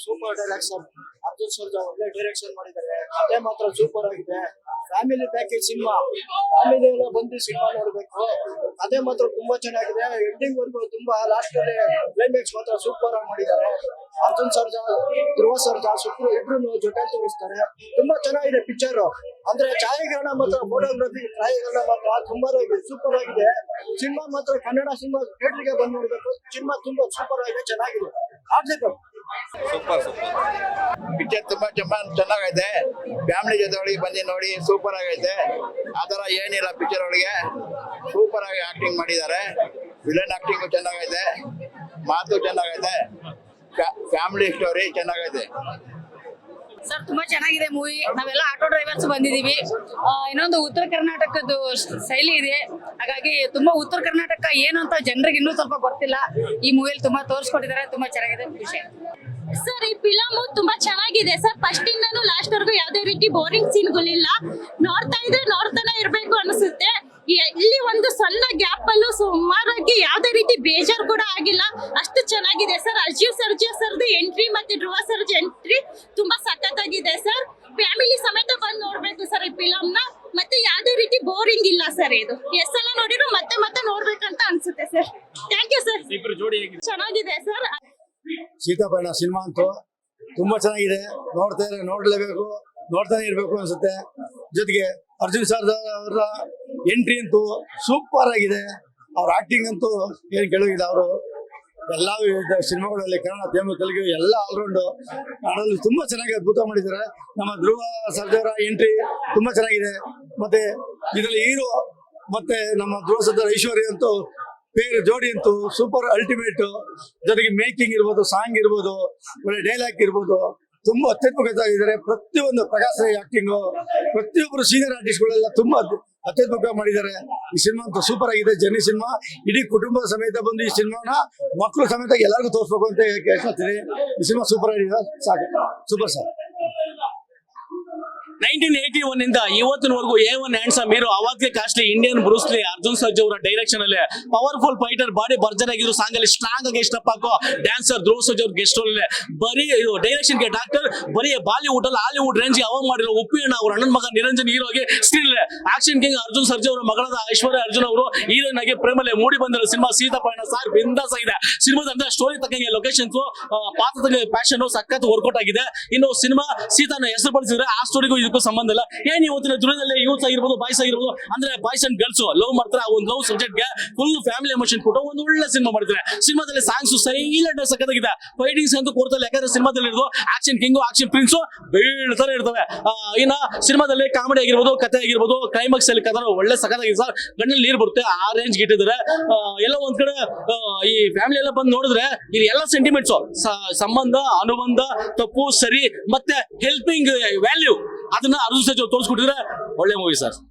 Super direction. Arjun Sarja ಒಳ್ಳೆ direction ಮಾಡಿದ್ದಾರೆ. ಕಥೆ ಮಾತ್ರ ಸೂಪರ್ ಆಗಿದೆ. ಫ್ಯಾಮಿಲಿ ಪ್ಯಾಕೇಜ್ ಸಿನಿಮಾ, ಫ್ಯಾಮಿಲಿ ಎಲ್ಲ ಬಂದು ಸಿನಿಮಾ ನೋಡ್ಬೇಕು. ಕಥೆ ಮಾತ್ರ ತುಂಬಾ ಚೆನ್ನಾಗಿದೆ. ಎಂಡಿಂಗ್ ವರ್ಗು ತುಂಬಾ ಲಾಸ್ಟ್ ಅಲ್ಲಿ ಕ್ಲೈಮ್ಯಾಕ್ಸ್ ಮಾತ್ರ ಸೂಪರ್ ಆಗಿ ಮಾಡಿದ್ದಾರೆ. ಅರ್ಜುನ್ ಸರ್ಜಾ, ಧ್ರುವ ಸರ್ಜಾ ಸುಬ್ರು ಇಬ್ರು ಜೊತೆ ತೋರಿಸ್ತಾರೆ. ತುಂಬಾ ಚೆನ್ನಾಗಿದೆ ಪಿಕ್ಚರ್. ಅಂದ್ರೆ ಛಾಯಾಗ್ರಹಣ ಮಾತ್ರ, ಫೋಟೋಗ್ರಫಿ, ಛಾಯಾಗ್ರಹಣ ಮಾತ್ರ ತುಂಬಾ ಸೂಪರ್ ಆಗಿದೆ. ಸಿನಿಮಾ ಮಾತ್ರ ಕನ್ನಡ ಸಿನಿಮಾ ಥಿಯೇಟರ್ಗೆ ಬಂದು ನೋಡ್ಬೇಕು. ಸಿನಿಮಾ ತುಂಬಾ ಸೂಪರ್ ಆಗಿದೆ, ಚೆನ್ನಾಗಿದೆ. ಆಗ್ಬೇಕು. ಸೂಪರ್ ಪಿಕ್ಚರ್ ತುಂಬಾ ಚೆನ್ನಾಗೈತೆ. ಫ್ಯಾಮಿಲಿ ಜೊತೆ ಒಳಗೆ ಬಂದು ನೋಡಿ, ಸೂಪರ್ ಆಗೈತೆ. ಆತರ ಏನಿಲ್ಲ ಪಿಕ್ಚರ್ ಒಳಗೆ. ಸೂಪರ್ ಆಗಿ ಆಕ್ಟಿಂಗ್ ಮಾಡಿದ್ದಾರೆ. ವಿಲನ್ ಆಕ್ಟಿಂಗ್ ಚೆನ್ನಾಗೈತೆ, ಮಾತು ಚೆನ್ನಾಗೈತೆ, ಫ್ಯಾಮಿಲಿ ಸ್ಟೋರಿ ಚೆನ್ನಾಗೈತೆ. ಸರ್ ತುಂಬಾ ಚೆನ್ನಾಗಿದೆ ಮೂವಿ. ನಾವೆಲ್ಲ ಆಟೋ ಡ್ರೈವರ್ಸ್ ಬಂದಿದೀವಿ. ಇನ್ನೊಂದು ಉತ್ತರ ಕರ್ನಾಟಕದ ಶೈಲಿ ಇದೆ, ಹಾಗಾಗಿ ತುಂಬಾ ಉತ್ತರ ಕರ್ನಾಟಕ ಏನು ಅಂತ ಜನರಿಗೆ ಇನ್ನೂ ಸ್ವಲ್ಪ ಗೊತ್ತಿಲ್ಲ. ಈ ಮೂವಿಯಲ್ಲಿ ತುಂಬಾ ತೋರಿಸ್ಕೊಟ್ಟಿದ್ದಾರೆ, ತುಂಬಾ ಚೆನ್ನಾಗಿದೆ. ಖುಷಿ ಸರ್. ಈ ಫಿಲಮ್ ತುಂಬಾ ಚೆನ್ನಾಗಿದೆ ಸರ್. ಫಸ್ಟ್ ಇಂದನೂ ಲಾಸ್ಟ್ ವರ್ಗು ಯಾವುದೇ ರೀತಿ ಬೋರಿಂಗ್ ಸೀನ್ಗಳಿಲ್ಲ. ನೋಡ್ತಾ ಇದ್ರೆ ನೋಡ್ತಾನೆ ಇರ್ಬೇಕು ಅನಿಸುತ್ತೆ. ಇಲ್ಲಿ ಒಂದು ಸಣ್ಣ ಗ್ಯಾಪ್ ಅಲ್ಲೂ ಸುಮಾರಾಗಿ ಯಾವುದೇ ರೀತಿ ಬೇಜಾರು ಕೂಡ ಆಗಿಲ್ಲ. ಅಷ್ಟು ಚೆನ್ನಾಗಿದೆ ಸರ್. ಅರ್ಜುನ್ ಸರ್ಜಾ ಸರ್ದು ಎಂಟ್ರಿ ಮತ್ತೆ ಧ್ರುವ ಸರ್ಜಾ ಎಂಟ್ರಿ ತುಂಬಾ ಸಖತ್ತಾಗಿದೆ ಸರ್. ಫ್ಯಾಮಿಲಿ ಸಮೇತ ಬಂದು ನೋಡ್ಬೇಕು ಸರ್ ಈ ಫಿಲಮ್ ನ. ಮತ್ತೆ ಯಾವುದೇ ರೀತಿ ಬೋರಿಂಗ್ ಇಲ್ಲ ಸರ್. ಇದು ಎಷ್ಟೆಲ್ಲ ನೋಡಿದ್ರು ಮತ್ತೆ ಮತ್ತೆ ನೋಡ್ಬೇಕಂತ ಅನ್ಸುತ್ತೆ ಸರ್. Thank you sir. ಚೆನ್ನಾಗಿದೆ ಸರ್. ಸೀತಾಪಯಣ ಸಿನಿಮಾ ಅಂತೂ ತುಂಬಾ ಚೆನ್ನಾಗಿದೆ. ನೋಡ್ಲೇಬೇಕು, ನೋಡ್ತಾನೆ ಇರ್ಬೇಕು ಅನ್ಸುತ್ತೆ. ಜೊತೆಗೆ ಅರ್ಜುನ್ ಸರ್ಜಾ ಅವರ ಎಂಟ್ರಿ ಅಂತೂ ಸೂಪರ್ ಆಗಿದೆ. ಅವ್ರ ಆಕ್ಟಿಂಗ್ ಅಂತೂ ಏನ್ ಕೇಳೋಗಿದೆ. ಅವರು ಎಲ್ಲಾ ಸಿನಿಮಾಗಳಲ್ಲಿ ಕನ್ನಡ, ತಮಿಳು, ತೆಲುಗು ಎಲ್ಲ ಆಲ್ರೌಂಡ್ ಅದರಲ್ಲಿ ತುಂಬಾ ಚೆನ್ನಾಗಿ ಅದ್ಭುತ ಮಾಡಿದ್ದಾರೆ. ನಮ್ಮ ಧ್ರುವ ಸರ್ಜಾ ಅವರ ಎಂಟ್ರಿ ತುಂಬಾ ಚೆನ್ನಾಗಿದೆ. ಮತ್ತೆ ಇದರಲ್ಲಿ ಹೀರೋ ಮತ್ತೆ ನಮ್ಮ ಧ್ರುವ ಸರ್ಜಾ ಐಶ್ವರ್ಯ ಅಂತೂ ಬೇರೆ ಜೋಡಿ ಅಂತೂ ಸೂಪರ್ ಅಲ್ಟಿಮೇಟ್. ಜೊತೆಗೆ ಮೇಕಿಂಗ್ ಇರ್ಬೋದು, ಸಾಂಗ್ ಇರ್ಬೋದು, ಒಳ್ಳೆ ಡೈಲಾಗ್ ಇರ್ಬೋದು, ತುಂಬಾ ಅತ್ಯದ್ಭುತವಾಗಿದ್ದಾರೆ. ಪ್ರತಿಯೊಂದು ಪ್ರಕಾಶ್ ಆಕ್ಟಿಂಗ್, ಪ್ರತಿಯೊಬ್ಬರು ಸೀನಿಯರ್ ಆರ್ಟಿಸ್ಟ್ಗಳೆಲ್ಲ ತುಂಬಾ ಅತ್ಯದ್ಭುತ ಮಾಡಿದ್ದಾರೆ. ಈ ಸಿನಿಮಾ ಅಂತೂ ಸೂಪರ್ ಆಗಿದೆ. Journey cinema. ಇಡೀ ಕುಟುಂಬದ ಸಮೇತ ಬಂದು ಈ ಸಿನಿಮಾನ ಮಕ್ಕಳು ಸಮೇತ ಎಲ್ಲರಿಗೂ ತೋರಿಸ್ಬೇಕು ಅಂತ ಕೇಳ್ತೀನಿ. ಈ ಸಿನಿಮಾ ಸೂಪರ್ ಆಗಿದೆ. ಸಾಕು, ಸೂಪರ್ ಸರ್. 1981 ಇಂದ ಇವತ್ತಿನವರೆಗೂ A1 ಹ್ಯಾಂಡ್ಸಮ್ ಹೀರೋ, ಅವಾಗೆ costly Indian Bruce Lee Arjun Sarja ಅವರ ಡೈರೆಕ್ಷನ್ ಅಲ್ಲಿ ಪವರ್ಫುಲ್ ಫೈಟರ್, ಬಾಡಿ ಬರ್ಜನ್ ಆಗಿದ್ರು. ಸಾಂಗ್ ಅಲ್ಲಿ ಸ್ಟ್ರಾಂಗ್ ಆಗಿ ಸ್ಟೆಪ್ ಹಾಕೋ ಡ್ಯಾನ್ಸರ್ ಧ್ರುವ ಸರ್ಜಾ ಅವ್ರ ಗೆಸ್ಟ್ ರೋಲ್. ಬರೀ ಡೈರೆಕ್ಷನ್ ಗೆ ಡಾಕ್ಟರ್, ಬರೀ ಬಾಲಿವುಡ್ ಅಲ್ಲಿ ಹಾಲಿವುಡ್ ರೇಂಜ್ ಅವಾಗ ಮಾಡಿರೋ ಉಪ್ಪಿನ ಅವ್ರ ಅಣ್ಣನ ಮಗ ನಿರಂಜನ್ ಹೀರೋ ಆಗಿ still action king Arjun Sarja ಅವರ ಮಗಳಾದ ಐಶ್ವರ್ಯ ಅರ್ಜುನ್ ಅವರು ಹೀರೋಯಿನ್ ಆಗಿ ಪ್ರೇಮಲ್ಲಿ ಮೂಡಿ ಬಂದಿರೋ ಸಿನಿಮಾ ಸೀತಾಪಯಣ ಸಾರ್ ಬಿಂದಾಸ್ ಆಗಿದೆ. ಸಿನಿಮಾದ ಅಂದ್ರೆ ಸ್ಟೋರಿ ತಕ್ಕಂಗೆ ಲೊಕೇಶನ್ಸ್, ಪಾತ್ರ ಪ್ಯಾಷನ್ ಸಖತ್ ವರ್ಕೌಟ್ ಆಗಿದೆ. ಇನ್ನು ಸಿನಿಮಾ ಸೀತಾನ ಹೆಸರು ಪಡಿಸಿದ್ರೆ ಆ ಸ್ಟೋರಿಗೂ ಇದಕ್ಕೂ ಸಂಬಂಧ ಇಲ್ಲ. ಏನ್ ಇವತ್ತಿನ ದುರ್ಗದಲ್ಲಿ ಯೂತ್ಸ್ ಆಗಿರ್ಬೋದು, ಬಾಯ್ಸ್ ಆಗಿರ್ಬೋದು, ಅಂದ್ರೆ ಬಾಯ್ಸ್ ಅಂಡ್ ಗರ್ಲ್ಸ್ ಲವ್ ಮಾಡ್ತಾರೆ. ಆ ಒಂದು ಲವ್ ಸಬ್ಜೆಕ್ಟ್ ಗೆ ಫುಲ್ ಫ್ಯಾಮಿಲಿ ಎಮೋಷನ್ ಕೊಟ್ಟು ಒಂದು ಒಳ್ಳೆ ಸಿನಿಮಾ ಮಾಡಿದ್ದಾರೆ. ಸಿನಿಮಾದಲ್ಲಿ ಸಾಂಗ್ಸ್ ಸೈಲೆಂಟ್ ಸಖತ್ತಾಗಿದೆ. ಫೈಟಿಂಗ್ಸ್ ಅಂತೂ ಕೊಡ್ತಾರೆ. ಯಾಕಂದ್ರೆ ಸಿನಿಮಾದಲ್ಲಿ ಇರೋದು ಆಕ್ಷನ್ ಕಿಂಗು, ಆಕ್ಷನ್ ಪ್ರಿನ್ಸ್ ಬೀಳ್ತಾರೆ ಇರ್ತವೆ. ಇನ್ನ ಸಿನಿಮಾದಲ್ಲಿ ಕಾಮಿಡಿ ಆಗಿರ್ಬೋದು, ಕಥೆ ಆಗಿರ್ಬೋದು, ಕ್ಲೈಮ್ಯಾಕ್ಸ್ ಅಲ್ಲಿ ಕಥೆ ಒಳ್ಳೆ ಸಖತ್ತಾಗಿದೆ ಸರ್. ಗಣ್ಣಲ್ಲಿ ನೀರು ಬರುತ್ತೆ, ಆ ರೇಂಜ್ ಇಟ್ಟಿದ್ದಾರೆ. ಎಲ್ಲ ಒಂದ್ ಕಡೆ ಈ ಫ್ಯಾಮಿಲಿ ಎಲ್ಲ ಬಂದು ನೋಡಿದ್ರೆ ಇದು ಎಲ್ಲ ಸೆಂಟಿಮೆಂಟ್ಸ್, ಸಂಬಂಧ, ಅನುಬಂಧ, ತಪ್ಪು ಸರಿ ಮತ್ತೆ ಹೆಲ್ಪಿಂಗ್ ವ್ಯಾಲ್ಯೂ ಅದನ್ನ ಅರ್ಜುನ್ ಸರ್ಜಾ ತೋರಿಸ್ಕೊಟ್ಟಿದ್ರೆ ಒಳ್ಳೆ ಮೂವಿ ಸರ್.